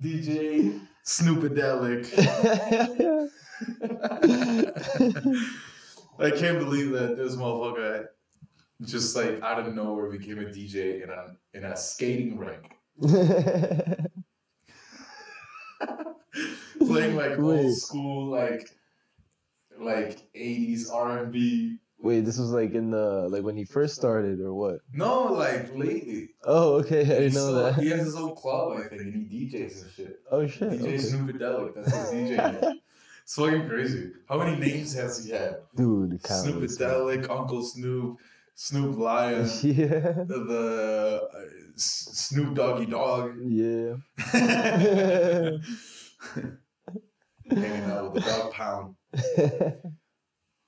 DJ Snoopadelic. I can't believe that this motherfucker just like out of nowhere became a DJ in a skating rink. Playing like old school like 80s R&B. Wait, this was like in the like when he first started or what? No, like lately. Oh, okay, I didn't know that. He has his own club, I think, and he DJs and shit. Oh shit. DJ Snoopadelic, that's his DJ name. It's fucking crazy. How many names has he had? Dude, Snoopadelic, Uncle Snoop, Snoop Lion, the Snoop Doggy Dog. Yeah. Hanging out with the Dog Pound.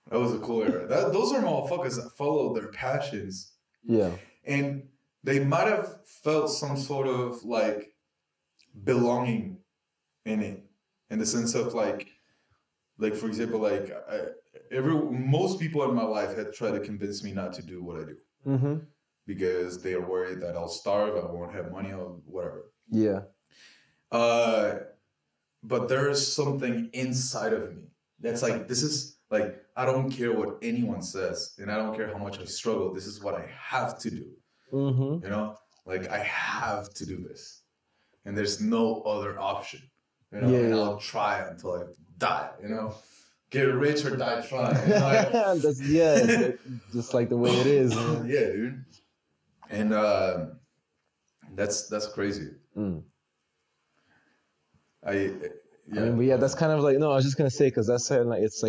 That was a cool era. Those are motherfuckers that followed their passions. Yeah. And they might have felt some sort of like belonging in it, in the sense of like for example, like most people in my life had tried to convince me not to do what I do. Mm-hmm. Because they are worried that I'll starve, I won't have money, or whatever. Yeah. But there is something inside of me that's like, this is like, I don't care what anyone says, and I don't care how much I struggle. This is what I have to do. Mm-hmm. You know, like I have to do this, and there's no other option. You know, and I'll try until I die. You know, get rich or die trying. You know? Just like the way it is. Man. Yeah, dude. And that's crazy. Mm. I mean, but yeah, that's kind of like, no, I was just gonna say, because that's like, it's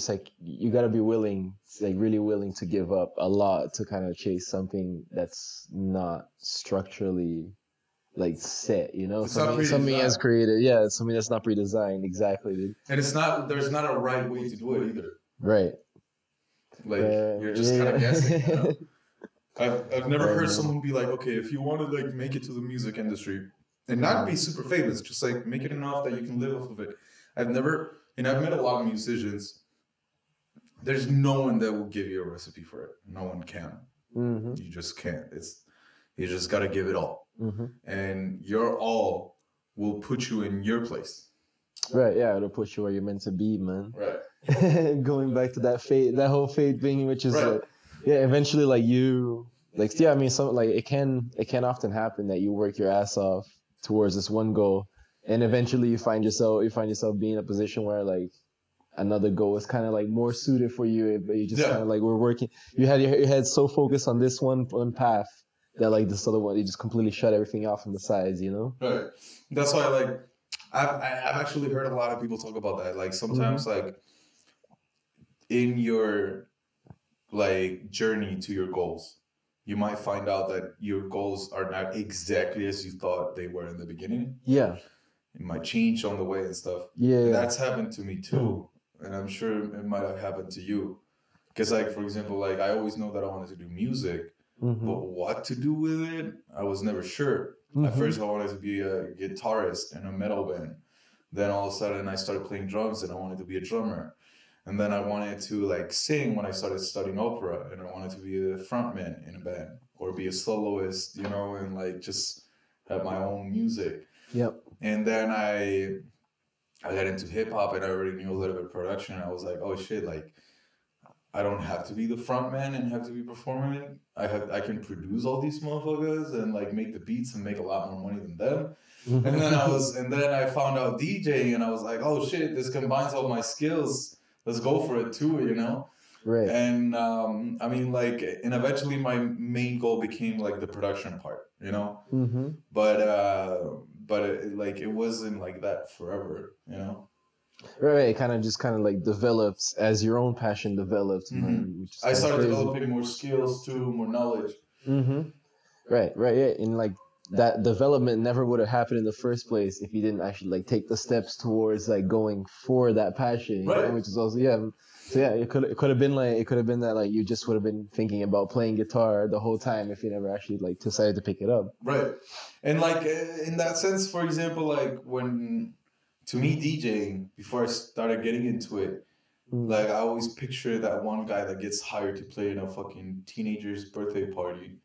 like you gotta be willing, like really willing to give up a lot to kind of chase something that's not structurally like set, you know, something as created, something that's not pre-designed, exactly, dude. And there's not a right way to do it either. Right. Like you're just kind of guessing. You know? I've never heard someone be like, okay, if you want to like make it to the music industry and not be super famous, just like make it enough that you can live off of it. I've met a lot of musicians. There's no one that will give you a recipe for it. No one can. Mm-hmm. You just can't. You just got to give it all. Mm-hmm. And your all will put you in your place. Right, yeah, it'll put you where you're meant to be, man. Right. Going back to that whole fate thing, which is right. Eventually like you, like, I mean, some like it can often happen that you work your ass off towards this one goal, and eventually you find yourself being in a position where like another goal is kind of like more suited for you, but you just kind of like you had your head so focused on this one path that like this other one, you just completely shut everything off on the sides, you know? Right. That's why like I've actually heard a lot of people talk about that. Like sometimes like in your like journey to your goals, you might find out that your goals are not exactly as you thought they were in the beginning. Yeah. It might change on the way and stuff. Yeah. And that's happened to me too. And I'm sure it might have happened to you. Because like, for example, like I always know that I wanted to do music, but what to do with it, I was never sure. At first I wanted to be a guitarist in a metal band. Then all of a sudden I started playing drums and I wanted to be a drummer. And then I wanted to like sing when I started studying opera, and I wanted to be a frontman in a band or be a soloist, you know, and like just have my own music. Yep. And then I got into hip hop, and I already knew a little bit of production. I was like, oh shit, like I don't have to be the frontman and have to be performing. I can produce all these motherfuckers and like make the beats and make a lot more money than them. And then I found out DJing, and I was like, oh shit, this combines all my skills. Let's go for it too, you know? Right. And I mean, like, and eventually my main goal became like the production part, you know? Mm-hmm. But it wasn't like that forever, you know? Right. It kind of like develops as your own passion develops. Man, I started developing more skills too, more knowledge. Mm-hmm. Right. Yeah. And like that development never would have happened in the first place if you didn't actually like take the steps towards like going for that passion, right? You know, which is also So yeah, it could have been that like you just would have been thinking about playing guitar the whole time if you never actually like decided to pick it up. Right. And like in that sense, for example, like when to me DJing before I started getting into it, like I always picture that one guy that gets hired to play in a fucking teenager's birthday party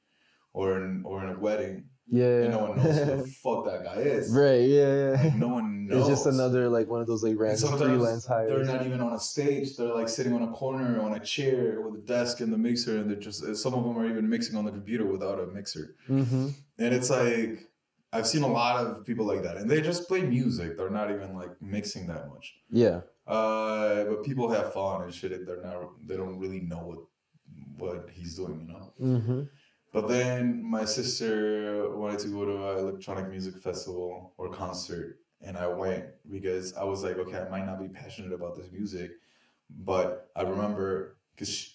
or in a wedding. Yeah. And no one knows who the fuck that guy is. Right, yeah. Like, no one knows. It's just another, like, one of those, like, random freelance hires. They're not even on a stage. They're, like, sitting on a corner on a chair with a desk and the mixer, and they're just, some of them are even mixing on the computer without a mixer. Mm-hmm. And it's like, I've seen a lot of people like that, and they just play music. They're not even, like, mixing that much. Yeah. But people have fun and shit. They don't really know what he's doing, you know? Mm-hmm. But then my sister wanted to go to an electronic music festival or concert, and I went because I was like, okay, I might not be passionate about this music, but I remember because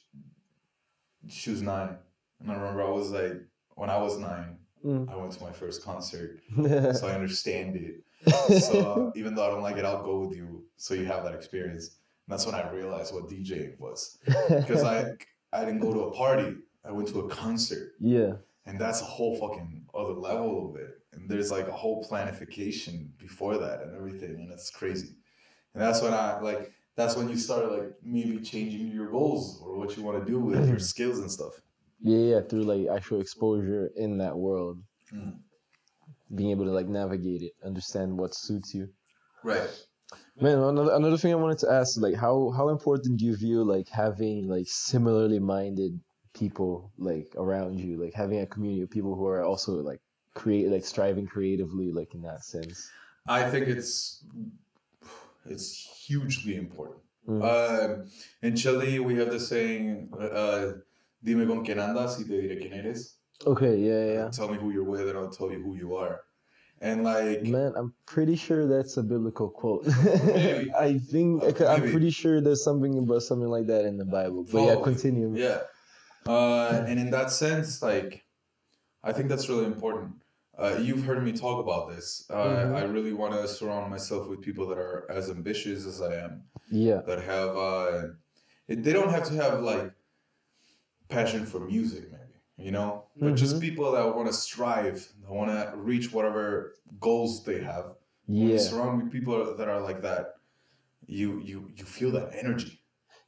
she was 9, and I remember I was like, when I was 9, I went to my first concert, so I understand it. So even though I don't like it, I'll go with you, so you have that experience. And that's when I realized what DJing was, because I didn't go to a party. I went to a concert. Yeah. And that's a whole fucking other level of it. And there's like a whole planification before that and everything. And it's crazy. And that's when you start like maybe changing your goals or what you want to do with your skills and stuff. Yeah, through like actual exposure in that world. Being able to like navigate it, understand what suits you. Right. Man, another thing I wanted to ask, like how important do you view like having like similarly minded people like around you, like having a community of people who are also like striving creatively, like in that sense? I think it's hugely important. In Chile, we have the saying, "Dime con quién andas y te diré quién eres." Okay, yeah. Tell me who you're with, and I'll tell you who you are. And like, man, I'm pretty sure that's a biblical quote. Maybe. I'm pretty sure there's something like that in the Bible. But yeah, continue. Yeah. And in that sense, like, I think that's really important. You've heard me talk about this. I really want to surround myself with people that are as ambitious as I am. Yeah. That have, they don't have to have like passion for music, maybe, you know, but just people that want to strive, that want to reach whatever goals they have. When you surround with people that are like that, you feel that energy.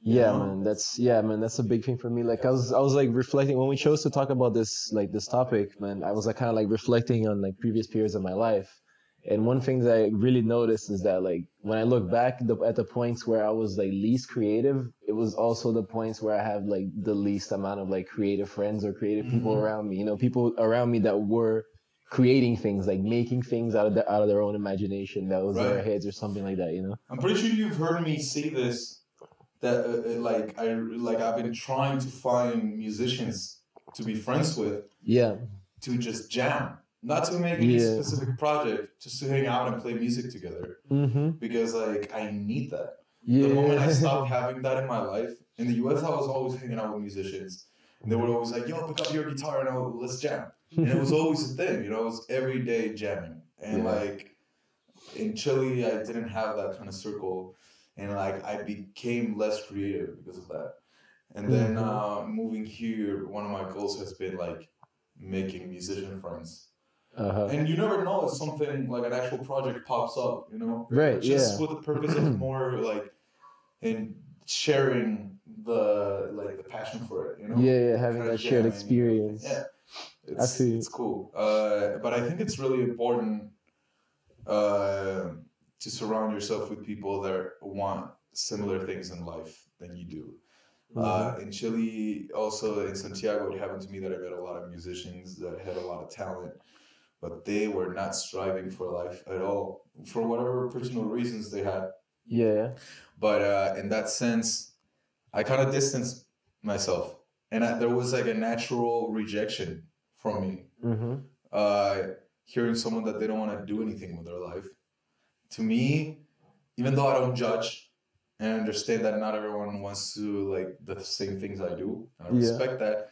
Yeah, man, that's a big thing for me. Like I was like reflecting when we chose to talk about this topic, man. I was like kind of like reflecting on like previous periods of my life. And one thing that I really noticed is that like when I look back at the points where I was like least creative, it was also the points where I have like the least amount of like creative friends or creative people around me. You know, people around me that were creating things, like making things out of their own imagination that was in their heads or something like that. You know, I'm pretty sure you've heard me say this. That I've been trying to find musicians to be friends with. Yeah. To just jam, not to make any specific project, just to hang out and play music together. Because like I need that. The moment I stopped having that in my life, in the US, I was always hanging out with musicians, and they were always like, "Yo, pick up your guitar and let's jam." And it was always a thing, you know. It was every day jamming, and like in Chile, I didn't have that kind of circle. And like I became less creative because of that. And then moving here, one of my goals has been like making musician friends. And you never know if something like an actual project pops up, you know? Right. Just with the purpose of more like in sharing the passion for it, you know? Yeah, having that shared experience. Yeah. It's cool. But I think it's really important to surround yourself with people that want similar things in life than you do. In Chile, also in Santiago, it happened to me that I met a lot of musicians that had a lot of talent, but they were not striving for life at all for whatever personal reasons they had. Yeah. But in that sense, I kind of distanced myself, and there was like a natural rejection from me. Hearing someone that they don't want to do anything with their life. To me, even though I don't judge and I understand that not everyone wants to like the same things I do, I respect that.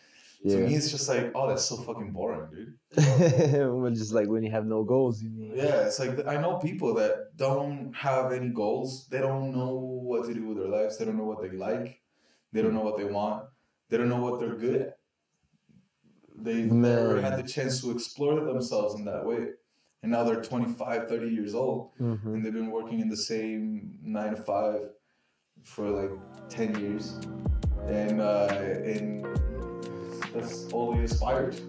To me, it's just like, oh, that's so fucking boring, dude. Well, just like when you have no goals, you mean? Yeah, it's like I know people that don't have any goals. They don't know what to do with their lives. They don't know what they like. They don't know what they want. They don't know what they're good at. They've never had the chance to explore themselves in that way. And now they're 25, 30 years old, and they've been working in the same 9 to 5 for like 10 years. And that's all they aspire to.